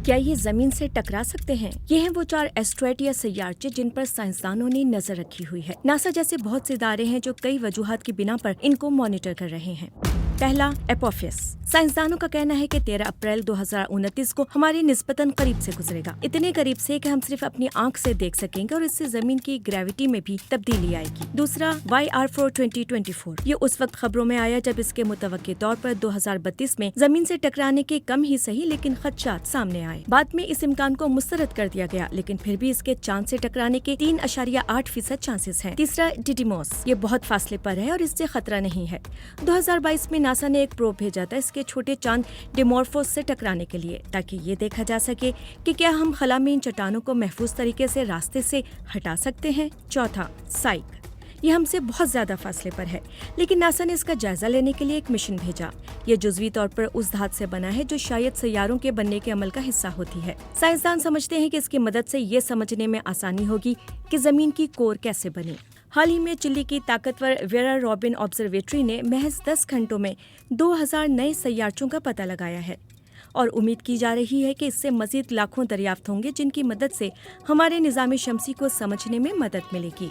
کیا یہ زمین سے ٹکرا سکتے ہیں؟ یہ ہیں وہ 4 ایسٹرائڈ یا سیارچے جن پر سائنسدانوں نے نظر رکھی ہوئی ہے۔ ناسا جیسے بہت سے ادارے ہیں جو کئی وجوہات کی بنا پر ان کو مانیٹر کر رہے ہیں۔ پہلا، ایپوفیس۔ سائنسدانوں کا کہنا ہے کہ 13 اپریل 2029 کو ہماری نسبتاً قریب سے گزرے گا، اتنے قریب سے کہ ہم صرف اپنی آنکھ سے دیکھ سکیں گے اور اس سے زمین کی گریوٹی میں بھی تبدیلی آئے گی۔ دوسرا، YR4 2024۔ یہ اس وقت خبروں میں آیا جب اس کے متوقع طور پر 2032 میں زمین سے ٹکرانے کے کم ہی صحیح لیکن خدشات سامنے آئے۔ بعد میں اس امکان کو مسترد کر دیا گیا، لیکن پھر بھی اس کے چاند سے ٹکرانے کے 3.8% چانسز ہیں۔ تیسرا، ڈیڈیموس۔ یہ بہت فاصلے پر ہے اور اس سے خطرہ نہیں ہے۔ 2022 میں ناسا نے ایک پروب بھیجا تھا اس کے چھوٹے چاند ڈیمورفوس سے ٹکرانے کے لیے، تاکہ یہ دیکھا جا سکے کہ کیا ہم خلا میں ان چٹانوں کو محفوظ طریقے سے راستے سے ہٹا سکتے ہیں۔ چوتھا، سائیک۔ یہ ہم سے بہت زیادہ فاصلے پر ہے، لیکن ناسا نے اس کا جائزہ لینے کے لیے ایک مشن بھیجا۔ یہ جزوی طور پر اس دھات سے بنا ہے جو شاید سیاروں کے بننے کے عمل کا حصہ ہوتی ہے۔ سائنسدان سمجھتے ہیں کہ اس کی مدد سے یہ سمجھنے میں آسانی ہوگی کہ زمین کی کور کیسے بنی۔ حال ہی میں چلی کی طاقتور ویرا روبن آبزرویٹری نے محض 10 گھنٹوں میں 2000 نئے سیارچوں کا پتہ لگایا ہے، اور امید کی جا رہی ہے کہ اس سے مزید لاکھوں دریافت ہوں گے جن کی مدد سے ہمارے نظام شمسی کو سمجھنے میں مدد ملے گی۔